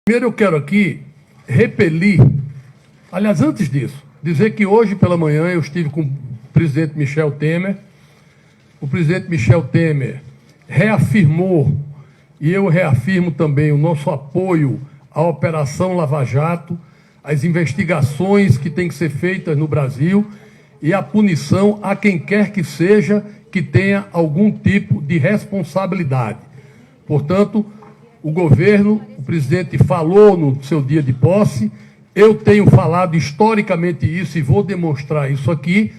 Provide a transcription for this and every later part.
Primeiro eu quero aqui repelir, aliás, antes disso, dizer que hoje pela manhã eu estive com o presidente Michel Temer. O presidente Michel Temer reafirmou, e eu reafirmo também, o nosso apoio à Operação Lava Jato, às investigações que têm que ser feitas no Brasil e a punição a quem quer que seja que tenha algum tipo de responsabilidade. Portanto, o governo, o presidente falou no seu dia de posse, eu tenho falado historicamente isso e vou demonstrar isso aqui.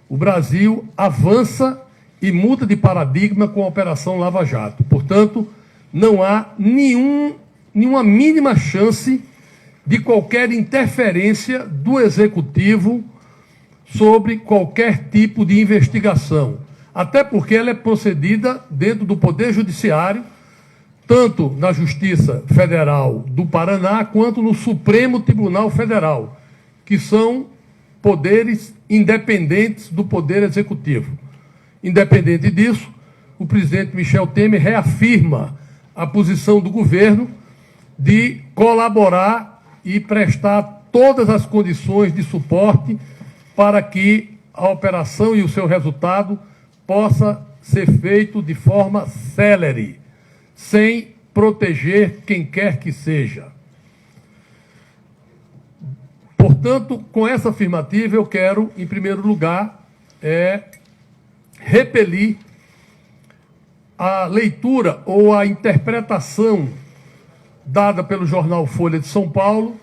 O Brasil avança e muda de paradigma com a Operação Lava Jato. Portanto, não há nenhuma mínima chance de qualquer interferência do Executivo sobre qualquer tipo de investigação. Até porque ela é procedida dentro do Poder Judiciário, tanto na Justiça Federal do Paraná, quanto no Supremo Tribunal Federal, que são poderes independentes do Poder Executivo. Independente disso, o presidente Michel Temer reafirma a posição do governo de colaborar e prestar todas as condições de suporte para que a operação e o seu resultado possa ser feito de forma célere, sem proteger quem quer que seja. Portanto, com essa afirmativa, eu quero, em primeiro lugar, repelir a leitura ou a interpretação dada pelo jornal Folha de São Paulo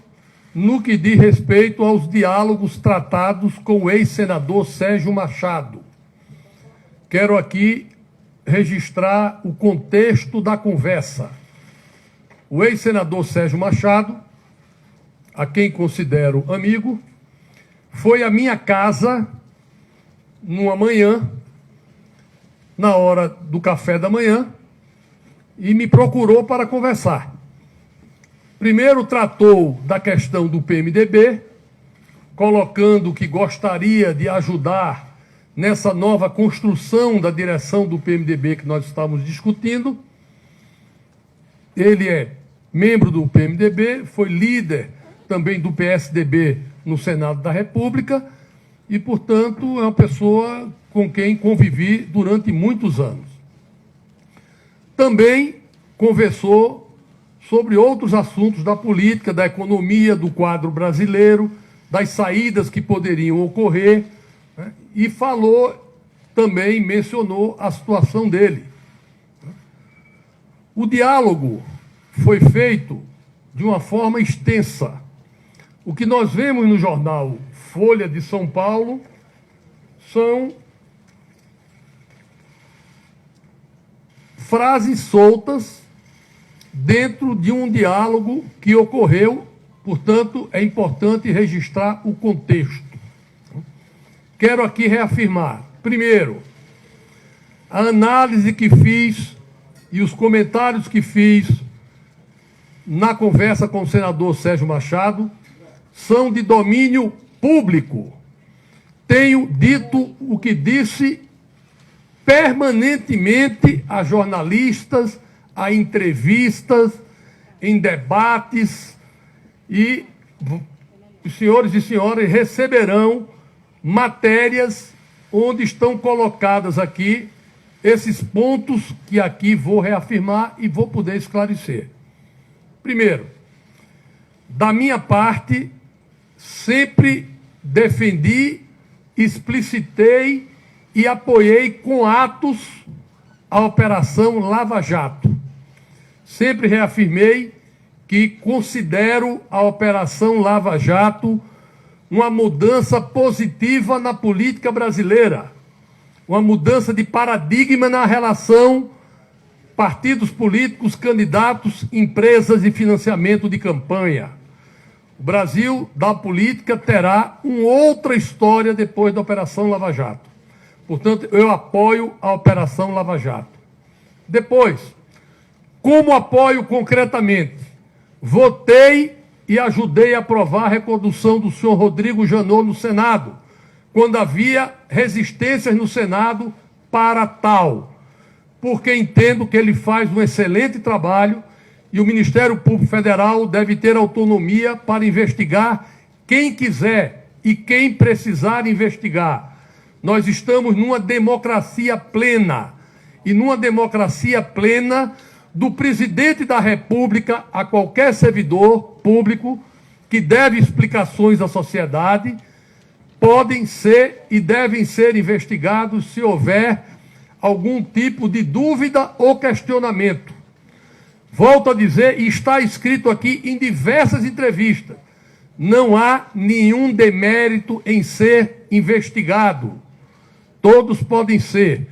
no que diz respeito aos diálogos tratados com o ex-senador Sérgio Machado. Quero aqui registrar o contexto da conversa. O ex-senador Sérgio Machado, a quem considero amigo, foi à minha casa numa manhã, na hora do café da manhã, e me procurou para conversar. Primeiro tratou da questão do PMDB, colocando que gostaria de ajudar nessa nova construção da direção do PMDB que nós estávamos discutindo. Ele é membro do PMDB, foi líder também do PSDB no Senado da República e, portanto, é uma pessoa com quem convivi durante muitos anos. Também conversou sobre outros assuntos da política, da economia, do quadro brasileiro, das saídas que poderiam ocorrer, né? E falou também, mencionou a situação dele. O diálogo foi feito de uma forma extensa. O que nós vemos no jornal Folha de São Paulo são frases soltas dentro de um diálogo que ocorreu, portanto, é importante registrar o contexto. Quero aqui reafirmar, primeiro, a análise que fiz e os comentários que fiz na conversa com o senador Sérgio Machado são de domínio público. Tenho dito o que disse permanentemente a jornalistas, a entrevistas, em debates, e os senhores e senhoras receberão matérias onde estão colocadas aqui esses pontos que aqui vou reafirmar e vou poder esclarecer. Primeiro, da minha parte, sempre defendi, explicitei e apoiei com atos a Operação Lava Jato. Sempre reafirmei que considero a Operação Lava Jato uma mudança positiva na política brasileira, uma mudança de paradigma na relação partidos políticos, candidatos, empresas e financiamento de campanha. O Brasil da política terá uma outra história depois da Operação Lava Jato. Portanto, eu apoio a Operação Lava Jato. Depois, como apoio concretamente? Votei e ajudei a aprovar a recondução do senhor Rodrigo Janot no Senado, quando havia resistências no Senado para tal, porque entendo que ele faz um excelente trabalho e o Ministério Público Federal deve ter autonomia para investigar quem quiser e quem precisar investigar. Nós estamos numa democracia plena, e numa democracia plena, do presidente da República a qualquer servidor público que deve explicações à sociedade, podem ser e devem ser investigados se houver algum tipo de dúvida ou questionamento. Volto a dizer, e está escrito aqui em diversas entrevistas, não há nenhum demérito em ser investigado. Todos podem ser.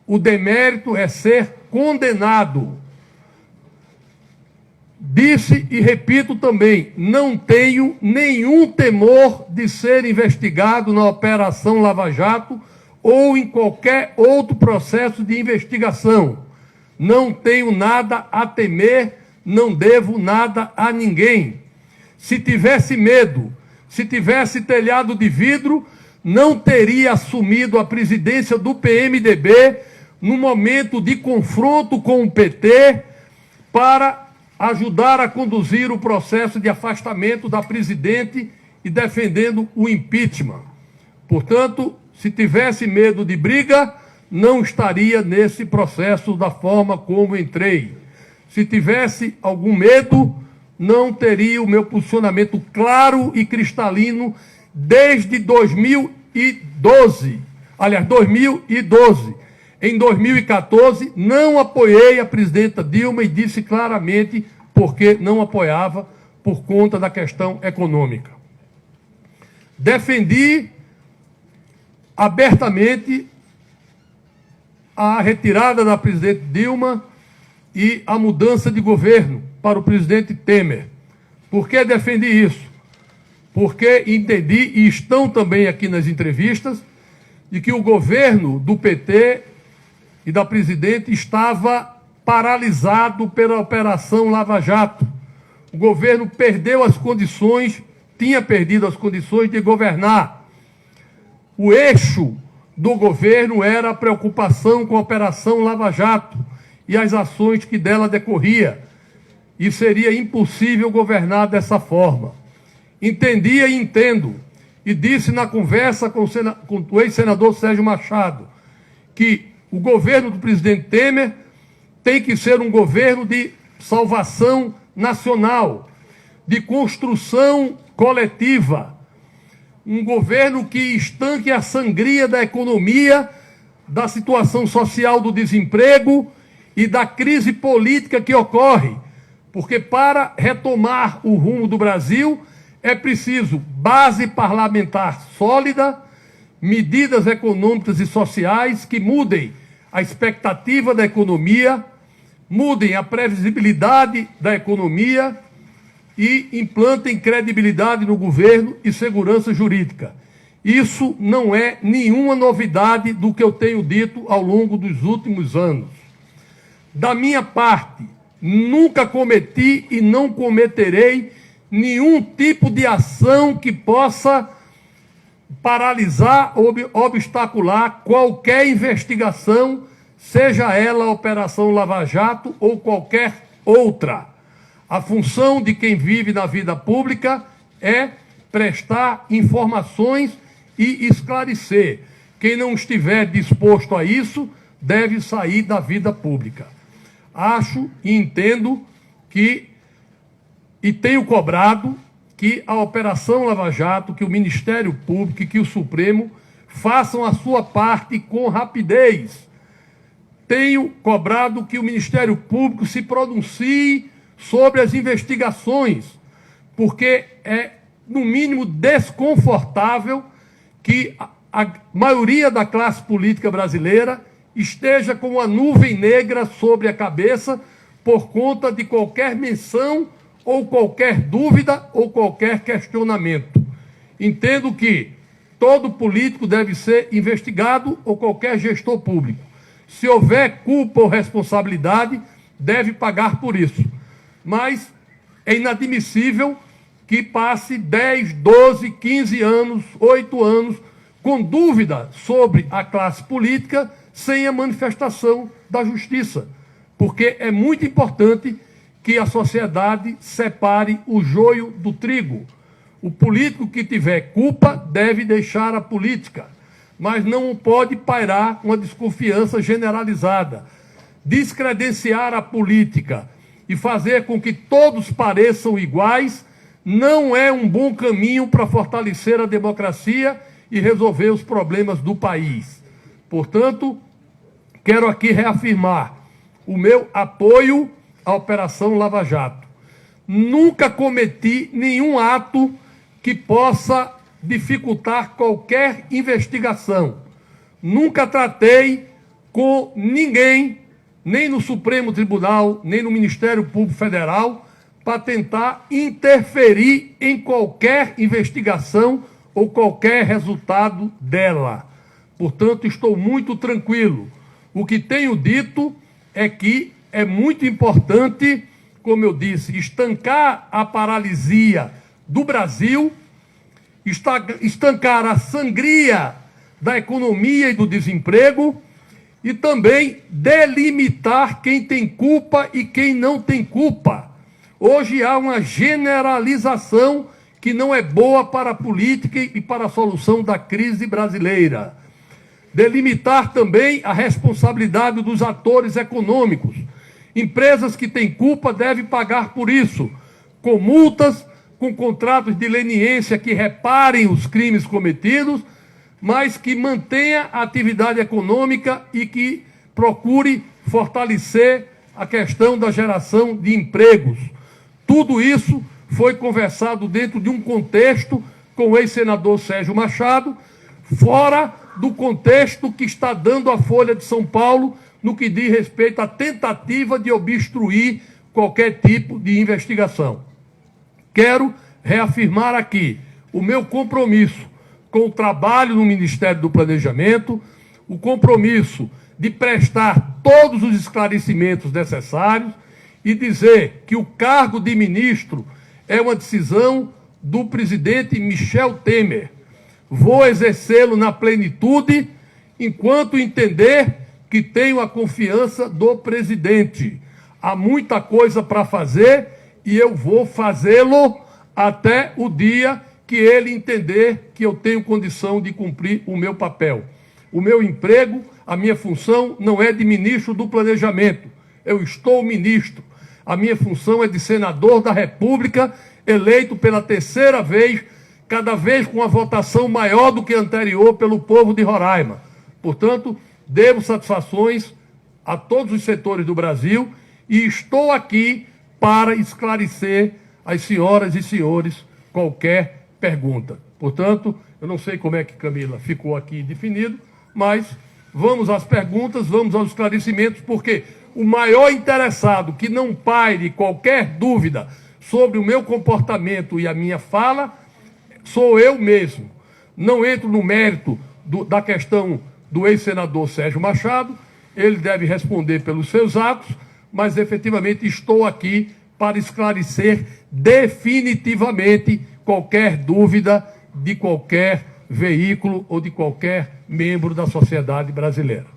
O demérito é ser condenado. Disse e repito também, não tenho nenhum temor de ser investigado na Operação Lava Jato ou em qualquer outro processo de investigação. Não tenho nada a temer, não devo nada a ninguém. Se tivesse medo, se tivesse telhado de vidro, não teria assumido a presidência do PMDB no momento de confronto com o PT para ajudar a conduzir o processo de afastamento da presidente e defendendo o impeachment. Portanto, se tivesse medo de briga, não estaria nesse processo da forma como entrei. Se tivesse algum medo, não teria o meu posicionamento claro e cristalino desde 2012. Aliás, 2012. Em 2014, não apoiei a presidenta Dilma e disse claramente porque não apoiava por conta da questão econômica. Defendi abertamente a retirada da presidente Dilma e a mudança de governo para o presidente Temer. Por que defendi isso? Porque entendi, e estão também aqui nas entrevistas, de que o governo do PT e da presidente estava paralisado pela Operação Lava Jato. O governo perdeu as condições, tinha perdido as condições de governar. O eixo do governo era a preocupação com a Operação Lava Jato e as ações que dela decorria. E seria impossível governar dessa forma. Entendia e entendo, e disse na conversa com o ex-senador Sérgio Machado, que o governo do presidente Temer tem que ser um governo de salvação nacional, de construção coletiva, um governo que estanque a sangria da economia, da situação social do desemprego e da crise política que ocorre, porque para retomar o rumo do Brasil é preciso base parlamentar sólida, medidas econômicas e sociais que mudem a expectativa da economia, mudem a previsibilidade da economia e implantem credibilidade no governo e segurança jurídica. Isso não é nenhuma novidade do que eu tenho dito ao longo dos últimos anos. Da minha parte, nunca cometi e não cometerei nenhum tipo de ação que possa paralisar ou obstacular qualquer investigação, seja ela a Operação Lava Jato ou qualquer outra. A função de quem vive na vida pública é prestar informações e esclarecer. Quem não estiver disposto a isso, deve sair da vida pública. Acho e entendo que, e tenho cobrado, que a Operação Lava Jato, que o Ministério Público e que o Supremo façam a sua parte com rapidez. Tenho cobrado que o Ministério Público se pronuncie sobre as investigações, porque é, no mínimo, desconfortável que a maioria da classe política brasileira esteja com uma nuvem negra sobre a cabeça por conta de qualquer menção ou qualquer dúvida ou qualquer questionamento. Entendo que todo político deve ser investigado ou qualquer gestor público. Se houver culpa ou responsabilidade, deve pagar por isso. Mas é inadmissível que passe 10, 12, 15 anos, 8 anos, com dúvida sobre a classe política, sem a manifestação da justiça. Porque é muito importante que a sociedade separe o joio do trigo. O político que tiver culpa deve deixar a política, mas não pode pairar uma desconfiança generalizada. Descredenciar a política e fazer com que todos pareçam iguais não é um bom caminho para fortalecer a democracia e resolver os problemas do país. Portanto, quero aqui reafirmar o meu apoio à Operação Lava Jato. Nunca cometi nenhum ato que possa dificultar qualquer investigação. Nunca tratei com ninguém, nem no Supremo Tribunal, nem no Ministério Público Federal, para tentar interferir em qualquer investigação ou qualquer resultado dela. Portanto, estou muito tranquilo. O que tenho dito é que é muito importante, como eu disse, estancar a paralisia do Brasil, estancar a sangria da economia e do desemprego e também delimitar quem tem culpa e quem não tem culpa. Hoje há uma generalização que não é boa para a política e para a solução da crise brasileira. Delimitar também a responsabilidade dos atores econômicos. Empresas que têm culpa devem pagar por isso, com multas, com contratos de leniência que reparem os crimes cometidos, mas que mantenha a atividade econômica e que procure fortalecer a questão da geração de empregos. Tudo isso foi conversado dentro de um contexto com o ex-senador Sérgio Machado, fora do contexto que está dando a Folha de São Paulo no que diz respeito à tentativa de obstruir qualquer tipo de investigação. Quero reafirmar aqui o meu compromisso com o trabalho no Ministério do Planejamento, o compromisso de prestar todos os esclarecimentos necessários e dizer que o cargo de ministro é uma decisão do presidente Michel Temer. Vou exercê-lo na plenitude, enquanto entender que tenho a confiança do presidente. Há muita coisa para fazer e eu vou fazê-lo até o dia que ele entender que eu tenho condição de cumprir o meu papel. O meu emprego, a minha função não é de ministro do Planejamento. Eu estou ministro. A minha função é de senador da República, eleito pela terceira vez, cada vez com uma votação maior do que a anterior pelo povo de Roraima. Portanto, devo satisfações a todos os setores do Brasil e estou aqui para esclarecer às senhoras e senhores qualquer pergunta. Portanto, eu não sei como é que Camila ficou aqui definido, mas vamos às perguntas, vamos aos esclarecimentos, porque o maior interessado que não paire qualquer dúvida sobre o meu comportamento e a minha fala sou eu mesmo. Não entro no mérito da questão do ex-senador Sérgio Machado, ele deve responder pelos seus atos, mas efetivamente estou aqui para esclarecer definitivamente qualquer dúvida de qualquer veículo ou de qualquer membro da sociedade brasileira.